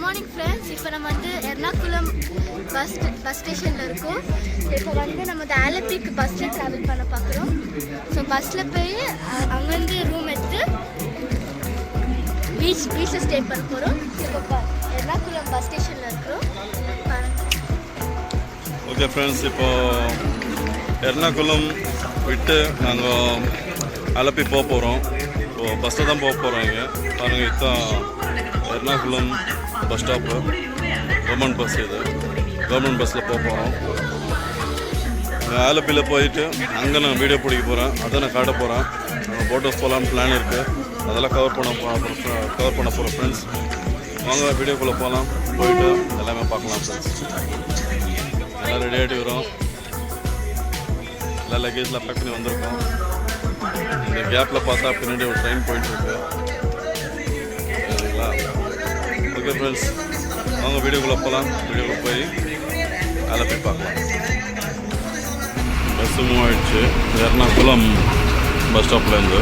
Morning friends. இப்போ நம்ம வந்து எர்ணாகுளம் பஸ் ஸ்டேஷனில் இருக்கோம். இப்போ வந்து நம்ம இந்த ஆலப்பிக்கு பஸ்ஸில் ட்ராவல் பண்ண பார்க்குறோம். ஸோ பஸ்ஸில் போய் அங்கேருந்து ரூம் எடுத்து பீச்சில் ஸ்டே பண்ண போகிறோம். இப்போ எர்ணாகுளம் பஸ் ஸ்டேஷனில் இருக்கிறோம். ஓகே ஃப்ரெண்ட்ஸ், இப்போது எர்ணாகுளம் விட்டு நாங்கள் ஆலப்பி போக போகிறோம். இப்போது பஸ்ஸில் தான் போக போகிறோம். இங்கே பாருங்கள், இதுதான் Ernakulam bus stop. Government bus இது. கவர்மெண்ட் பஸ்ஸில் போக போகிறோம். ஆலப்பியில் போயிட்டு அங்கே நான் வீடியோ பிடிக்க போகிறேன். அதை நான் காட்ட போகிறேன். ஃபோட்டோஸ் போகலான்னு பிளான் இருக்குது. அதெல்லாம் கவர் பண்ண போகிறோம் ஃப்ரெண்ட்ஸ். வாங்க வீடியோக்குள்ளே போகலாம். போயிட்டு எல்லாமே பார்க்கலாம் ஃப்ரெண்ட்ஸ். எல்லாம் ரெடி ஆகிட்டு வரோம். எல்லா லக்கேஜ்லாம் பேக் பண்ணி வந்திருக்கோம். இந்த கேப்பில் பார்த்தா பின்னாடி ஒரு ட்ரெயின் போயிட்டுருக்கு. சரிங்களா? ஓகே ஃப்ரெண்ட்ஸ், அவங்க வீடியோக்குள்ளே போகலாம். வீடியோக்குள்ளே போய் ஆலப்பி பார்க்கலாம். பஸ்ஸு மூவ் ஆகிடுச்சு எர்ணாகுளம் பஸ் ஸ்டாப்லேருந்து.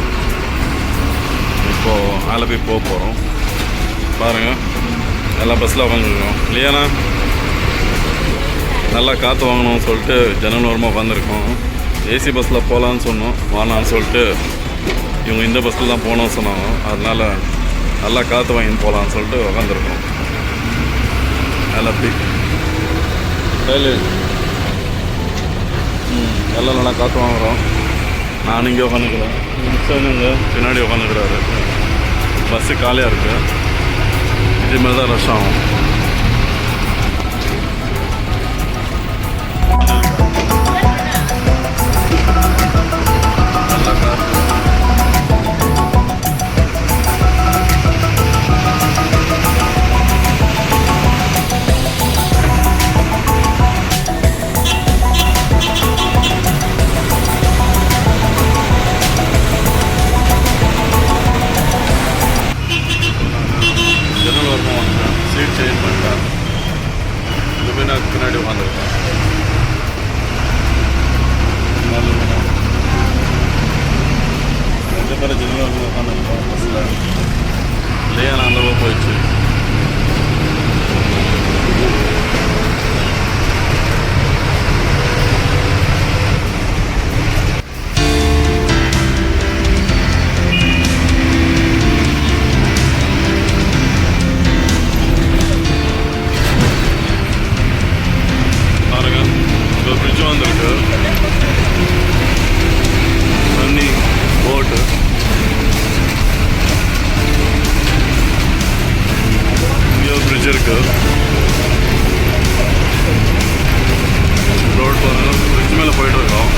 இப்போது ஆலப்பி போக போகிறோம். பாருங்கள், எல்லா பஸ்ஸில் உட்காந்துருக்கோம். இல்லையாண்ணா நல்லா காற்று வாங்கணும்னு சொல்லிட்டு ஜன்னல் ஓரமாக உட்காந்துருக்கோம். ஏசி பஸ்ஸில் போகலான்னு சொன்னோம், வாங்கலான்னு சொல்லிட்டு இவங்க இந்த பஸ்ஸில் தான் போகணும்னு சொன்னாங்க. அதனால் நல்லா காற்று வாங்கின்னு போகலான்னு சொல்லிட்டு உக்காந்துருக்கோம். ஆலப்பி எல்லாம் நல்லா காற்று வாங்குகிறோம். நான் இங்கே உட்காந்துக்கிறேன். இங்கே பின்னாடி உட்காந்துக்கிறாரு. பஸ்ஸு காலியாக இருக்குது. இதுமாதிரி தான் ரஷ் ஆகும். சீட் சேஞ்ச் பண்ணிட்டேன். லுமினாக்கு பின்னாடி உட்காந்துருக்கேன். ரெண்டு பேரும் ஜெனரல் உட்காந்துருக்கோம் பஸ்ஸில். இல்லையா நான் அந்த போயிடுச்சு. ரோட் போகிறோம். பிரிட்ஜ் மேலே போயிட்டு இருக்கோம்.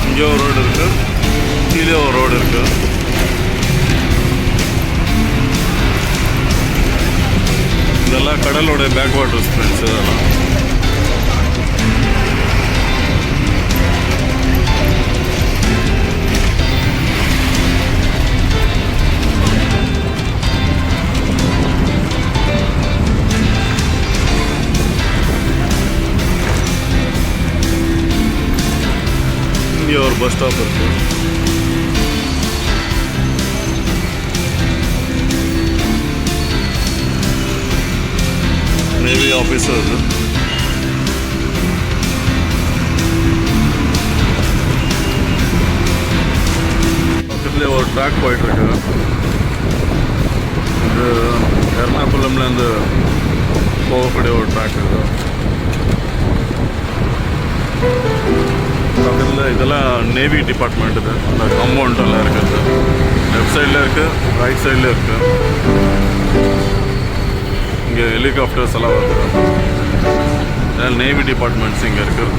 இங்கே ஒரு ரோடு இருக்குது, கீழே ஒரு ரோடு இருக்குது. இதெல்லாம் கடலோட பேக் வாட்டர்ஸ் ஃப்ரெண்ட்ஸ். இதெல்லாம் இங்கே ஒரு பஸ் ஸ்டாப் இருக்குது. நேவி ஆஃபீஸர் இது. பக்கத்துலேயே ஒரு ட்ராக் போயிட்டுருக்கு. இது எர்ணாகுளம்லேருந்து போகக்கூடிய ஒரு ட்ராக் இது. பக்கத்தில் இதெல்லாம் நேவி டிபார்ட்மெண்ட். இது அந்த காம்பவுண்டெல்லாம் இருக்குது. லெஃப்ட் சைடில் இருக்குது, ரைட் சைடில் இருக்குது. இங்கே ஹெலிகாப்டர்ஸ் எல்லாம் வருது. நேவி டிபார்ட்மெண்ட்ஸ் இங்கே இருக்குது.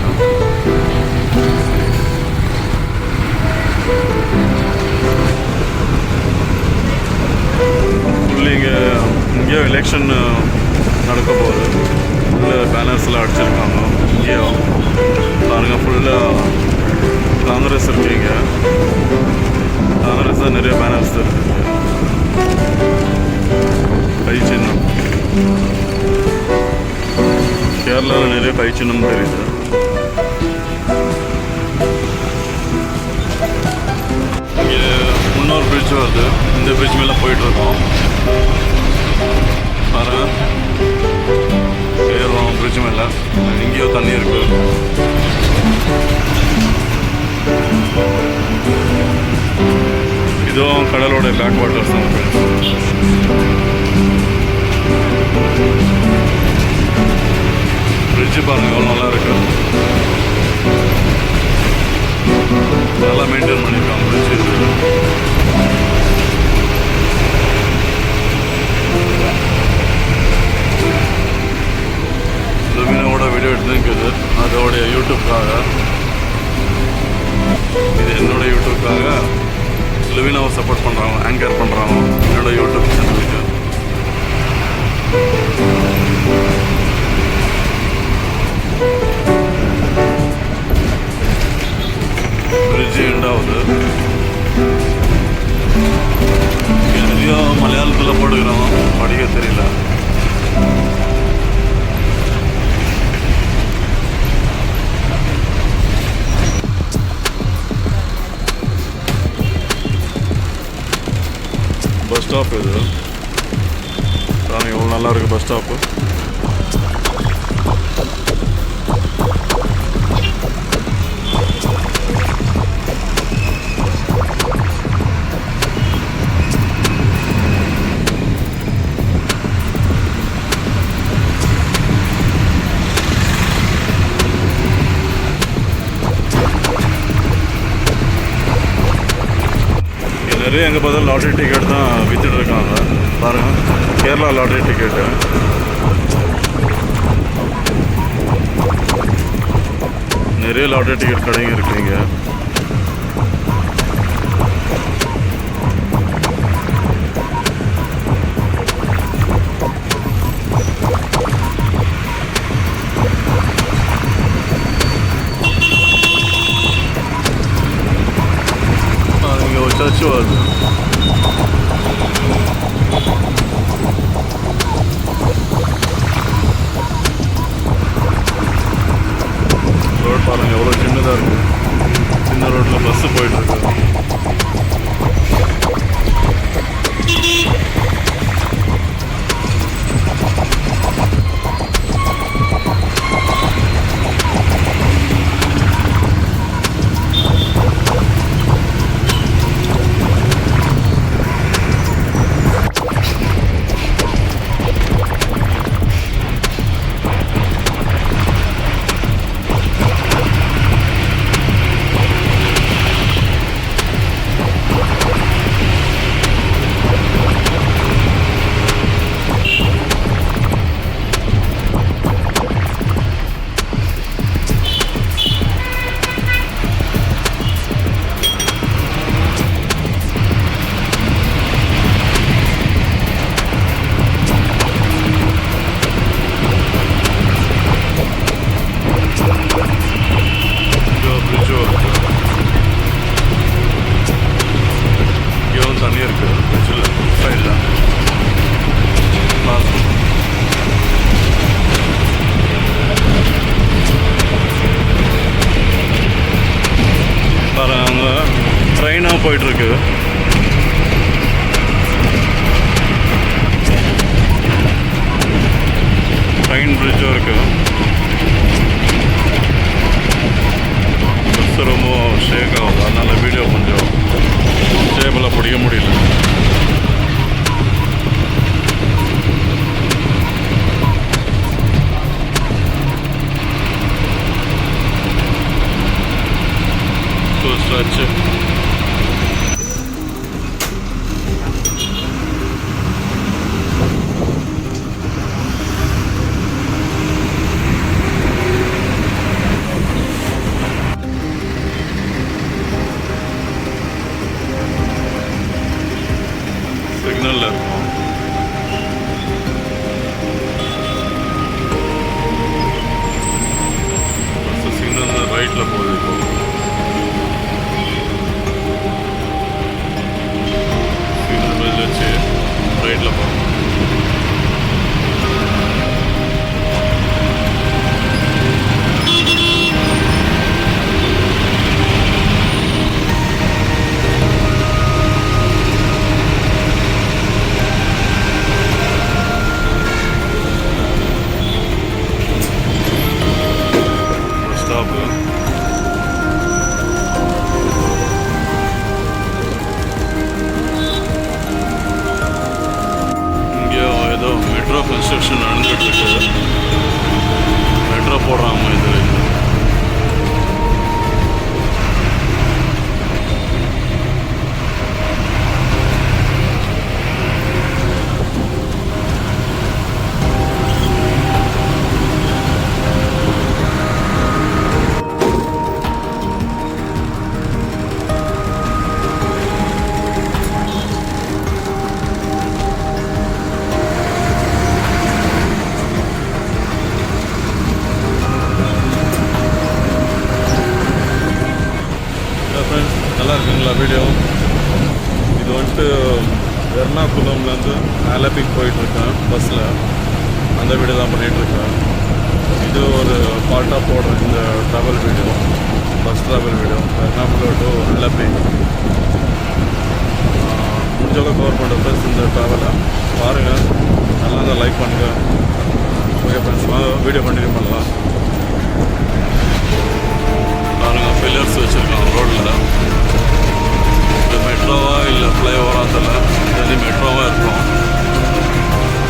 ஃபுல்லி இங்கே எலெக்ஷன் நடக்க போகுது. ஃபுல்லு பேனர்ஸ்லாம் அடிச்சிருக்காங்க. இங்கே பாருங்கள், ஃபுல்லாக காங்கிரஸ் பேனர்ஸ் இருக்குங்க. பேனர்ஸ் தான், நிறைய பேனர்ஸ் இருக்கு. கை சின்னம் கேரளாவில் நிறைய கை சின்னம் தெரியுது. இங்கே இன்னொரு பிரிட்ஜ் வருது. இந்த பிரிட்ஜ் மேலே போயிட்டுருக்கோம். பாருங்க, ஏறுறோம் பிரிட்ஜ் மேலே. இங்கேயோ தண்ணி இருக்கு. இதுவும் கடலோட பேக் வாட்டர்ஸ் தான். பிரிட்ஜு பாருங்கள் எவ்வளோ நல்லா இருக்கு. நல்லா மெயின்டைன் பண்ணியிருக்காங்க பிரிட்ஜ். லுவினோட வீடியோ எடுத்துருக்குது அதோடைய யூடியூப்காக. இது என்னோட யூடியூப்காக லுவினாவை சப்போர்ட் பண்ணுறாங்க, ஆங்கர் பண்ணுறாங்க என்னோட யூடியூப் சேனலுக்கு. பிரிட்ஜு எண்டாவது. நிறைய மலையாளத்தில் போடுகிறோம், படிக்க தெரியல. பஸ் ஸ்டாப் இது. எவ்வளோ நல்லா இருக்குது பஸ் ஸ்டாப்பு. நிறைய எங்கே பார்த்தாலும் லாட்ரி டிக்கெட் தான் விற்றுட்டு இருக்காங்க. பாருங்கள், கேரளா லாட்ரி டிக்கெட்டு. நிறைய லாட்ரி டிக்கெட் கடைங்க இருக்குங்க. இங்கே ஒரு சர்ச் வருது. ரோட் பாருங்க எவ்வளோ சின்னதாக இருக்குது. சின்ன ரோட்டில் பஸ்ஸு போயிட்டுருக்கு. தண்ணி இருக்குது பிரிட்ஜில் சைடில். பாருங்க, அங்கே ட்ரெயினாக போயிட்டுருக்கு. ட்ரெயின் பிரிட்ஜும் இருக்குது. பஸ் ரொம்ப ஷேக் ஆகுது, அதனால் வீடியோ கொஞ்சம் ஸ்டேபிளாக பிடிக்க முடியல. ஸ்ட்ரெச்சு சிக்னலில் இருக்கும். பஸ்ஸு சிக்னல் ரைட்டில் போகுது. இப்போ நல்லா இருக்குங்களா வீடியோ? இது வந்துட்டு எர்ணாகுளம்லேருந்து ஆலப்பிக்கு போயிட்டுருக்கேன் பஸ்ஸில். அந்த வீடியோ தான் பண்ணிகிட்ருக்கேன். இது ஒரு பார்ட்டாக போடுறேன் இந்த travel video, bus travel video Ernakulam to Alleppey. முடிஞ்சளவு கவர் பண்ணுற ஃப்ரெண்ட்ஸ் இந்த ட்ராவலை பாருங்கள், நல்லா தான் லைக் பண்ணுங்கள். ஓகே ஃப்ரெண்ட்ஸ், வீடியோ கண்டினியூ பண்ணலாம். பாருங்கள், பில்லர்ஸ் வச்சுருக்காங்க ரோடில். இது மெட்ரோவா இல்லை ஃப்ளைஓவராக தெரியல. இது மெட்ரோவாக இருக்கும்.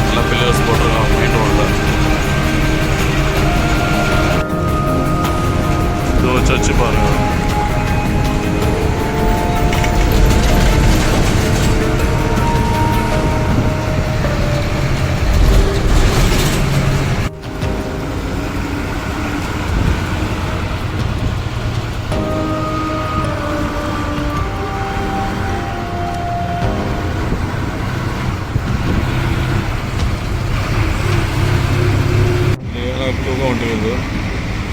நல்லா பில்லர்ஸ் போட்டிருக்காங்க மெயின் ரோடில். இது சர்ச்சு பாருங்கள். தூக்கம் வந்துருக்குது.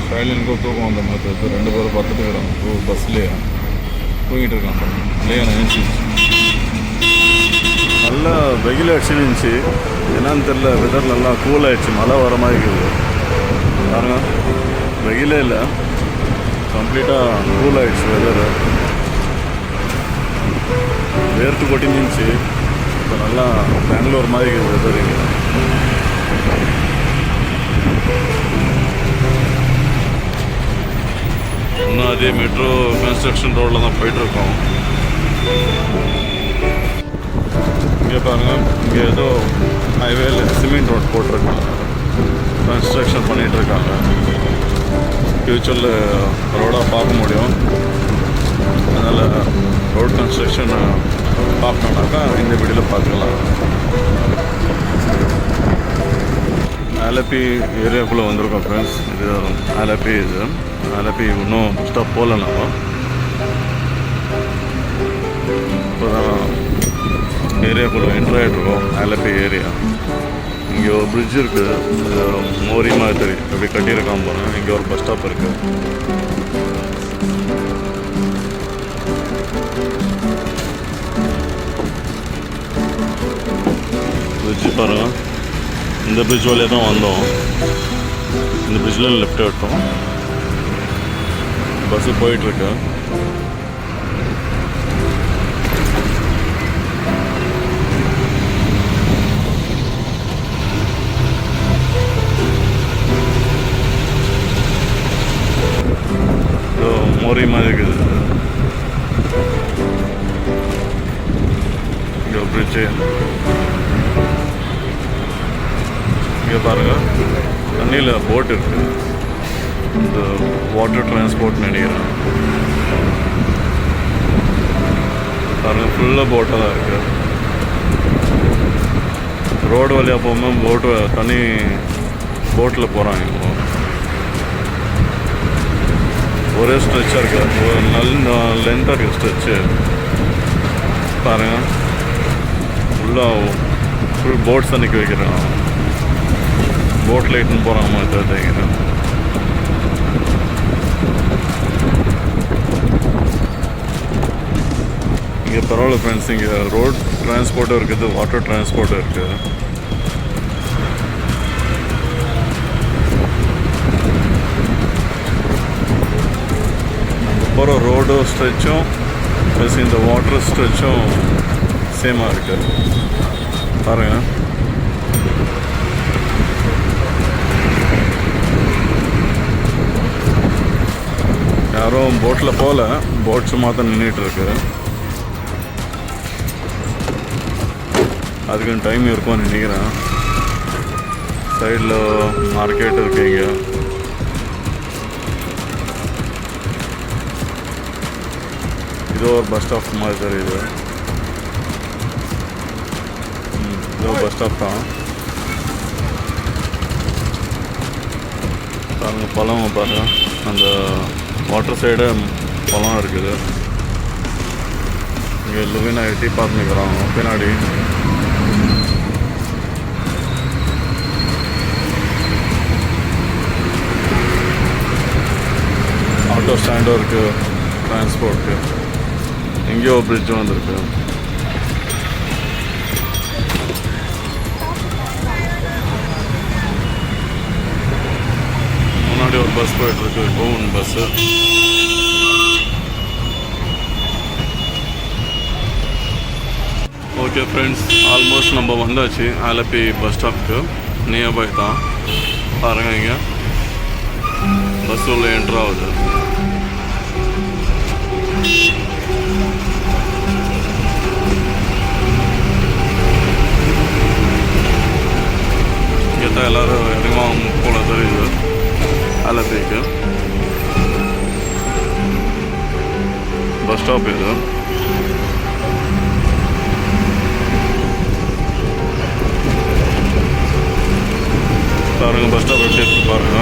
சைலனுக்கும் தூக்கம் வந்த மாதிரி இருக்குது. 2 பேரும் பார்த்துட்டு இருக்கிறாங்க பஸ்லேயே தூங்கிட்டு இருக்காங்க. இல்லையா நினச்சி நல்லா வெயில் அடிச்சுன்னு இருந்துச்சு. என்னன்னு தெரில, வெதர் நல்லா கூல் ஆகிடுச்சு. மழை வர மாதிரி இருக்குது பாருங்க. வெயிலே இல்லை, கம்ப்ளீட்டாக கூல் ஆகிடுச்சு வெதரு. வேர்த்து கொட்டி நின்றுச்சு. இப்போ நல்லா பெங்களூர் மாதிரி இருக்குது வெதர் இங்கே. இன்னும் அதே மெட்ரோ கன்ஸ்ட்ரக்ஷன் ரோடில் தான் போயிட்டுருக்கோம். இங்கே பாருங்கள், இங்கே ஏதோ ஹைவேல சிமெண்ட் ரோட் போட்டிருக்காங்க, கன்ஸ்ட்ரக்ஷன் பண்ணிகிட்ருக்காங்க. ஃப்யூச்சரில் ரோடாக பார்க்க முடியும். அதனால் ரோட் கன்ஸ்ட்ரக்ஷன் பார்க்கணுன்னாக்கா இந்த வீடியோவில் பார்த்துக்கலாம். ஆலப்பி ஏரியாக்குள்ளே வந்திருக்கோம் ஃப்ரெண்ட்ஸ். இது ஆலப்பி. இது ஆலப்பி இன்னும் ஸ்டாப் போகல. நம்ம இப்போ தான் ஏரியாக்குள்ளே என்ட்ரு ஆகிட்ருக்கோம். ஆலப்பி ஏரியா. இங்கே ஒரு பிரிட்ஜ் இருக்குது, மோரி மாதிரி அப்படி கட்டியிருக்கான் போகிறேன். இங்கே ஒரு பஸ் ஸ்டாப் இருக்குது. பிரிட்ஜு பாருங்கள். இந்த பிரிட்ஜ் வழியாக தான் வந்தோம். இந்த பிரிட்ஜில் லெஃப்ட் விட்டோம். பஸ்ஸு போயிட்டுருக்கு. மோரி மாதிரி இருக்குது. இங்கே பிரிட்ஜு. இங்கே பாருங்கள், தண்ணியில் போட் இருக்குது. இந்த வாட்டர் டிரான்ஸ்போர்ட் நினைக்கிறேன். பாருங்கள், ஃபுல்லாக போட்டாக தான் இருக்குது. ரோடு வழியாக போகும்போது போட்டு தண்ணி போட்டில் போகிறாங்க. இப்போ ஒரே ஸ்ட்ரெச்சாக இருக்குது, ஒரு நல்ல லென்த்தாக இருக்குது ஸ்ட்ரெச்சு. பாருங்கள், ஃபுல்லாக ஃபுல் போட்ஸ் அன்றைக்கி வைக்கிறேன். போட்டில் இட்டுன்னு போகிறாங்க மாதிரி தெரியுறேன். இங்கே பரவாயில்ல ஃப்ரெண்ட்ஸ். இங்கே ரோட் டிரான்ஸ்போர்ட்டும் இருக்குது, வாட்டர் டிரான்ஸ்போர்ட்டும் இருக்குது. அங்கே போகிற ரோடு ஸ்ட்ரெச்சும் ப்ளஸ் இந்த வாட்டர் ஸ்ட்ரெச்சும் சேமாக இருக்குது. பாருங்கள், யாரும் போட்டில் போகல, போட் சும்மா தான் நின்றுட்டுருக்கு. அதுக்குன்னு டைம் இருக்கும்னு நினைக்கிறேன். சைடில் மார்க்கெட் இருக்கு. இங்கே இது ஒரு பஸ் ஸ்டாப் மாதிரி தெரியுது. இது பஸ் ஸ்டாப் தான். பாருங்கள், பழம் பாருங்கள். அந்த வாட்டர் சைடு பழம் இருக்குது. இங்கே லுவினா டீ பார்த்துக்கிறாங்க பின்னாடி. ஆட்டோ ஸ்டாண்டும் இருக்குது டிரான்ஸ்போர்ட்டுக்கு. எங்கேயோ பிரிட்ஜ் வந்திருக்கு. முன்னாடி ஒரு பஸ் போயிட்டுருக்கு, கோவன் பஸ்ஸு. ஓகே ஃப்ரெண்ட்ஸ், ஆல்மோஸ்ட் நம்ம வந்தாச்சு ஆலப்பி பஸ் ஸ்டாப்க்கு. நியர்பை தான் பாருங்கள், இங்கே பஸ் உள்ள என்ட்ரு ஆகுது. இங்கே தான் எல்லோரும் இறங்குவாங்க போல தெரியுது ஆலப்பிக்கு. பஸ் ஸ்டாப் இது. பாருங்க பஸ் ஸ்டாப் எப்படி இருக்கு பாருங்க.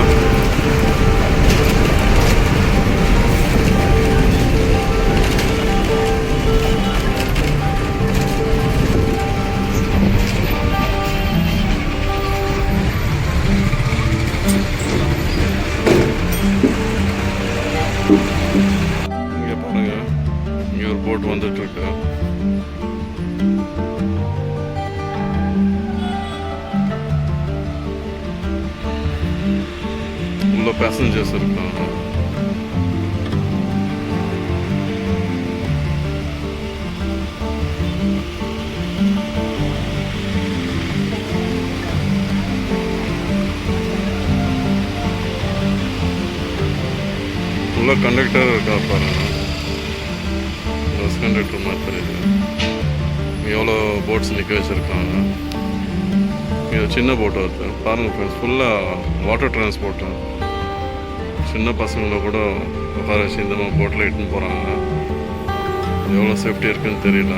இங்க பாருங்க, இங்க ஒரு போட் வந்துட்டு இருக்கு. உள்ள பேசஞ்சர்ஸ் இருக்காங்க. உள்ள கண்டக்டர் இருக்கா பாருங்க, பஸ் கண்டக்டர் மாதிரி தெரியுது. எவ்வளோ போட்ஸ் நிற்க வச்சுருக்காங்க. இது சின்ன போட்டு வருது பாருங்கள் ஃப்ரெண்ட்ஸ், ஃபுல்லாக வாட்டர் டிரான்ஸ்போர்ட்டு. சின்ன பசங்களை கூட உட்கார வச்சு இந்த மாதிரி போட்டில் இட்டுன்னு போகிறாங்க. எவ்வளோ சேஃப்டி இருக்குன்னு தெரியல.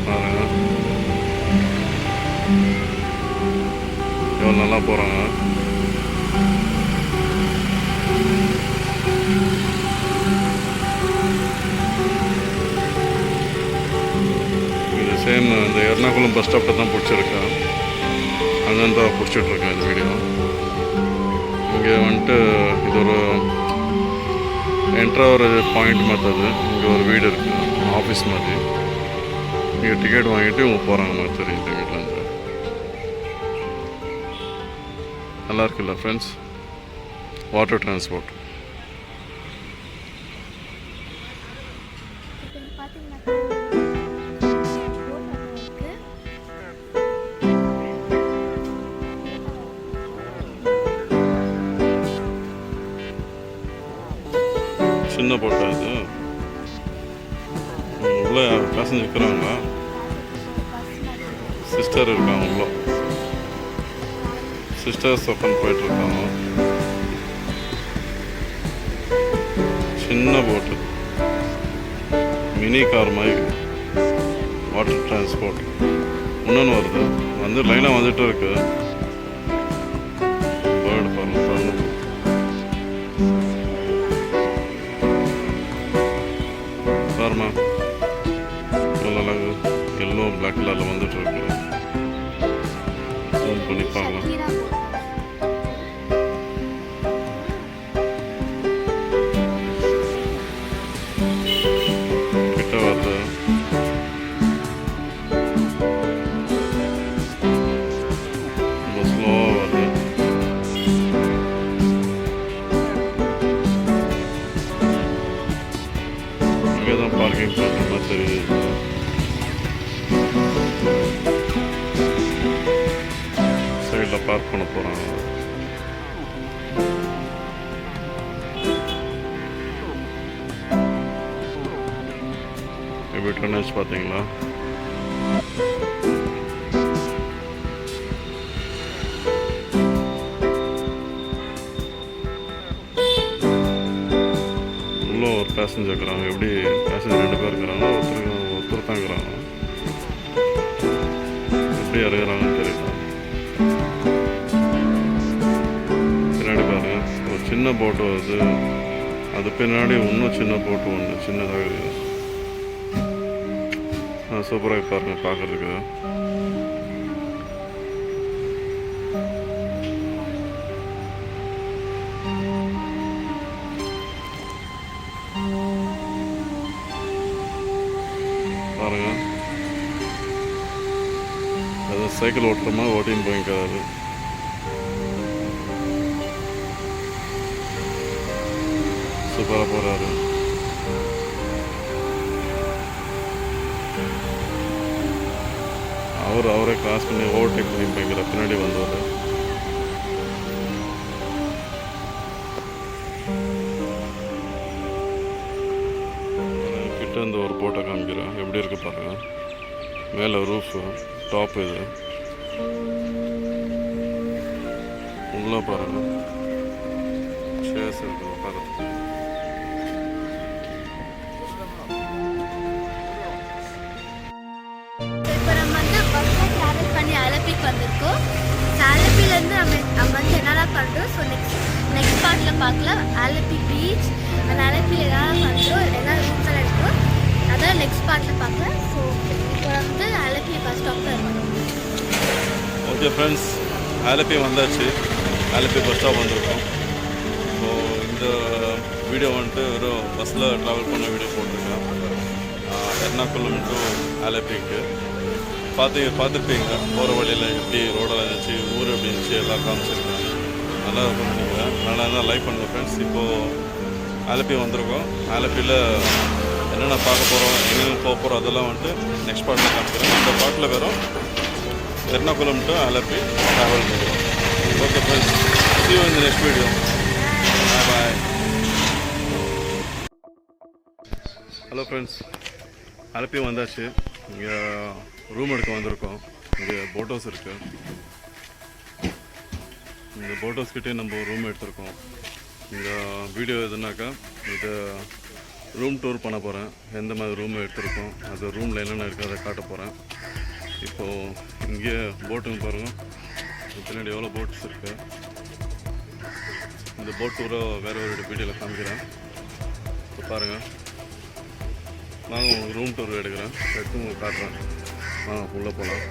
பாருங்க எவ்வளோ நல்லா போகிறாங்க. இது சேம் இந்த எர்ணாகுளம் பஸ் ஸ்டாப்பில் தான் பிடிச்சிருக்கேன். அங்கேருந்து தான் பிடிச்சிட்ருக்கேன் இந்த வீடியோ. இங்கே வந்துட்டு இது ஒரு என்ட்ரா ஒரு பாயிண்ட் மாதிரி. இங்கே ஒரு வீடு இருக்குது, ஆஃபீஸ் மாதிரி. இங்கே டிக்கெட் வாங்கிட்டு இவங்க போகிறாங்க மாதிரி தெரியுது வீட்டிலேருந்து. நல்லா இருக்குல்ல ஃப்ரெண்ட்ஸ், வாட்டர் டிரான்ஸ்போர்ட். சின்ன போட்டா இது. உள்ள பேசஞ்சர் இருக்கிறாங்க, சிஸ்டர் இருக்காங்க உள்ள. சிஸ்டர்ஸ் உட்காந்து போயிட்டுருக்காங்க. சின்ன போட்டு, மினி கார் மாதிரி வாட்டர் டிரான்ஸ்போர்ட். இன்னொன்று வருது, வந்து லைனாக வந்துட்டு இருக்கு. பேர்டு பாருங்க பாருங்க. பாருமா எவ்வளோ அழகு, எல்லோ பிளாக் கலரில் வந்துட்டு இருக்கு. ஜூம் பண்ணி பார்க்கலாம். கிட்ட வருது. ரொம்ப ஸ்லோவாக வருது. இங்கே தான் பார்க்கிங் பண்ணுற மாதிரி தெரியுது. சைடில் பார்க் பண்ண போகிறாங்க. எப்படி டன்னேஜ் பார்த்தீங்களா? உள்ள ஒரு பேசஞ்சர் இருக்கிறாங்க. எப்படி பேசஞ்சர் 2 பேர் இருக்கிறாங்க, ஒருத்தர் தான் இருக்கிறாங்க. எப்படி இறங்குறாங்கன்னு தெரியல. பின்னாடி பாருங்க ஒரு சின்ன போட்டு வருது. அது பின்னாடி இன்னும் சின்ன போட்டு ஒன்று சின்னதாக இருக்குது. சூப்பராக பாருங்க பார்க்குறதுக்கு. பாருங்கள், அது சைக்கிள் ஓட்டுற மாதிரி ஓட்டின்னு போய்க்கிறாரு. சூப்பராக போகிறாரு. அவரே கிராஸ் பண்ணி ஓவர்டேக் பண்ணி போய்க்கிற பின்னாடி வந்தவர். கிட்ட இருந்து ஒரு போட்டோ காமிக்கிறேன், எப்படி இருக்கு பாருங்க. மேலே ரூஃபு, டாப் இது உள்ள பாருங்க, சேர்ஸ் இருக்கு உட்காரத்துக்கு. இப்போ நம்ம வந்து பஸ்ஸில் ட்ராவல் பண்ணி அலப்பிக்கு வந்திருக்கோம். அலப்பிலேருந்து நம்ம வந்து என்னெல்லாம் பண்ணுறோம், ஸோ நெக்ஸ்ட் பார்ட்டில் பார்க்கலாம். அலப்பி பீச், அந்த அலப்பியில் என்னெல்லாம் பண்ணுறோம், என்ன ரூம்ஸ் எல்லாம் இருக்கும், அதான் நெக்ஸ்ட் பார்ட்டில் பார்க்கலாம். ஸோ இப்போ வந்து அலப்பி பஸ் ஸ்டாப்பில் இருக்கணும். ஓகே ஃப்ரெண்ட்ஸ், ஆலப்பி வந்தாச்சு. ஆலப்பி பஸ் ஸ்டாப் வந்திருக்கோம். ஸோ இந்த வீடியோ வந்துட்டு வெறும் பஸ்ஸில் ட்ராவல் பண்ண வீடியோ போட்டிருக்கேன். எர்ணாகுளம் டு ஆலப்பிக்கு பார்த்துருப்பீங்க. போகிற வழியில் எப்படி ரோடெல்லாம் இருந்துச்சு, ஊர் எப்படி இருந்துச்சு, எல்லாம் காமிச்சிருக்கேன். நல்லா இருக்கும்னு நினைக்கிறேன். நல்லா இருந்தால் லைக் பண்ணுங்கள் ஃப்ரெண்ட்ஸ். இப்போது ஆலப்பி வந்திருக்கோம். ஆலப்பியில் என்னென்ன பார்க்க போகிறோம், எங்கெங்கே போக போகிறோம், அதெல்லாம் வந்துட்டு நெக்ஸ்ட் பார்ட்டில் காமிக்கிறேன். இந்த பார்ட்டில் வெறும் எர்ணாகுளம் டு ஆலப்பி ட்ராவல் பண்ணுறோம். Okay friends, see you in the next video. Bye. Hello friends, Alleppey வந்தாச்சு. இங்கே ரூம் எடுக்க வந்திருக்கோம். இங்கே போட் ஹவுஸ் இருக்குது. இந்த போட் ஹவுஸ் கிட்டே நம்ம ரூம் எடுத்திருக்கோம். இந்த வீடியோ எதுனாக்கா இது ரூம் டூர் பண்ண போகிறேன். எந்த மாதிரி ரூம் எடுத்திருக்கோம், அது ரூமில் என்னென்ன இருக்குது அதை காட்ட போகிறேன். இப்போது இங்கே போட்டுங்க பாருங்கள், பின்னாடி எவ்வளோ போட்ஸ் இருக்குது. இந்த போட் டூரை வேறு ஒரு வீடியோவில் காமிக்கிறேன். இப்போ பாருங்கள், நாங்கள் உங்களுக்கு ரூம் டூர் எடுக்கிறேன், எடுத்து உங்களுக்கு காட்டுறேன். உள்ளே போகலாம்.